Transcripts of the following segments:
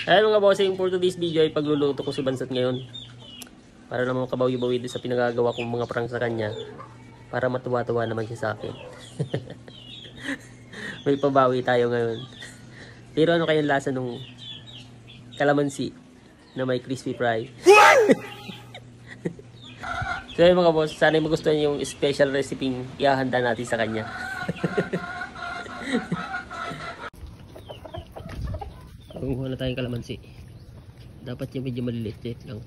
Ayun mga bossing, for today's video ay pagluluto ko si Bansot ngayon. Para naman kabawi-bawi din sa pinagagawa kong mga prank sa kanya. Para matuwa-tuwa naman siya sa akin. May pabawi tayo ngayon. Pero ano kayang lasa nung kalamansi na may crispy fry? So yun mga boss, sana magustuhan yung special recipe ihahanda natin sa kanya. Kumuha na tayong kalamansi. Dapat yung medyo maliliit lang.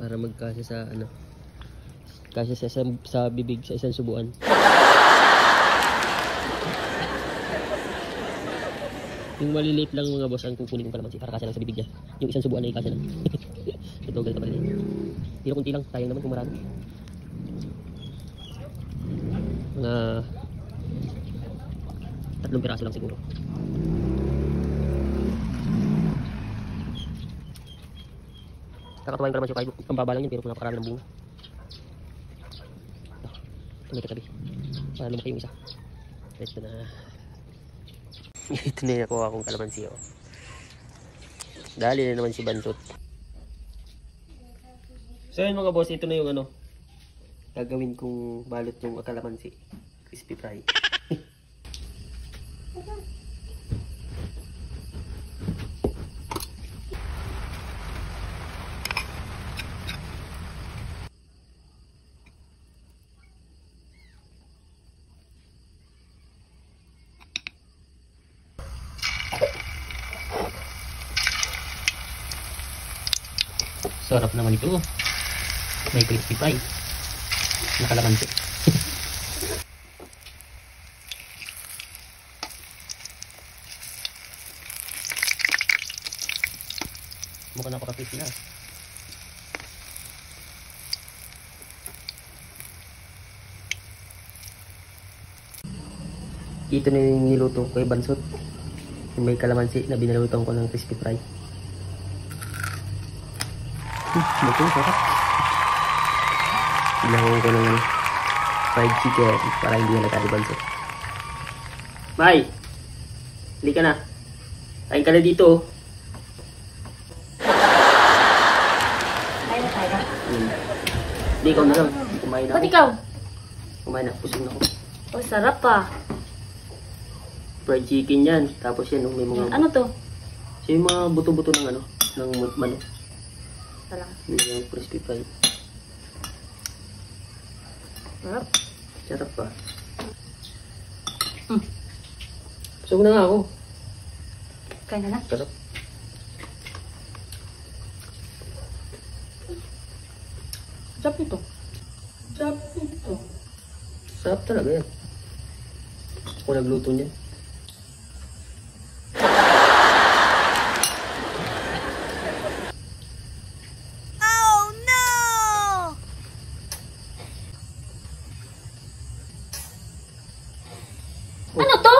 Para magkasya sa ano. Kasya sa bibig sa isang subuan. Yung maliliit lang mga boss ang kukunin ng kalamansi para kasya lang sa bibig niya. Yung isang subuan ay kasya lang. Ito ganito maliliit. Pero kunti lang, sayang naman kung marami. Mga 3 piraso lang siguro. Nakatuwa yung kalamansi kahit pambaba lang yun, pero napakarami ng bunga. Ito may katabi para lumaki yung isa. Ito na. Ito na yung nakuha akong kalamansi. Dali na naman si Bansot. So yun mga boss, ito na yung ano gagawin kong balot yung kalamansi. Crispy fry. Sarap naman ito. May crispy fry. Nakalamansi. Mukhang napaka-crispy na. Ito na yung niluto ko kay Bansot. May kalamansi na binalutan ko ng crispy fry. Ito, sarap. Ilahon ko ng fried chicken para hindi na nagkalibanso. May! Hindi ka na. Kain ka na dito. Kain na tayo. Hindi, ikaw na lang. Kumain na Ba't ako. ikaw? Kumain na. Pusing na ako. Oh, sarap pa. Fried chicken yan. Tapos yan, may mga... Ano to? So, yung mga buto-buto ng ano, ng manok. Salang. Yung crispy fry. Sarap. Sarap pa. Busog na nga ako. Kain na na. Sarap. Sarap nito. Sarap nito. Sarap talaga yan. Ako nagluto niyan. Ano to?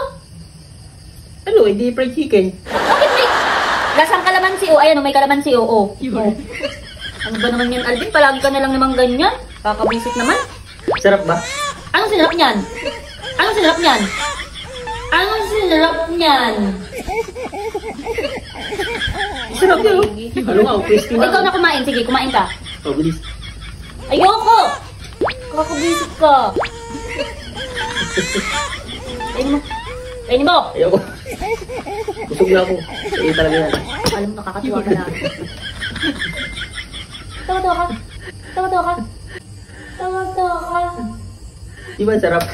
Ano, hindi fried chicken. Bakit may lasang kalamansi? O, ayan o, may kalamansi o. Oh. Ano ba naman yan, Alvin? Palagi ka na lang naman ganyan. Kakabisit naman. Sarap ba? Anong sinarap niyan? Anong sinarap niyan? Anong sinarap niyan? Sarap yun. Ano nga, crispy O, na. ikaw na kumain. Sige, kumain ka. Oh, bilis. Ayoko! Kakabisit ka. Kainin mo. Kainin mo! Ayoko. Busog na ako. Ayun talaga yan. Alam mo, nakakatuwa ka na. Tawa-tawa ka. Tawa-tawa ka. Tawa-tawa ka. Di ba sarap?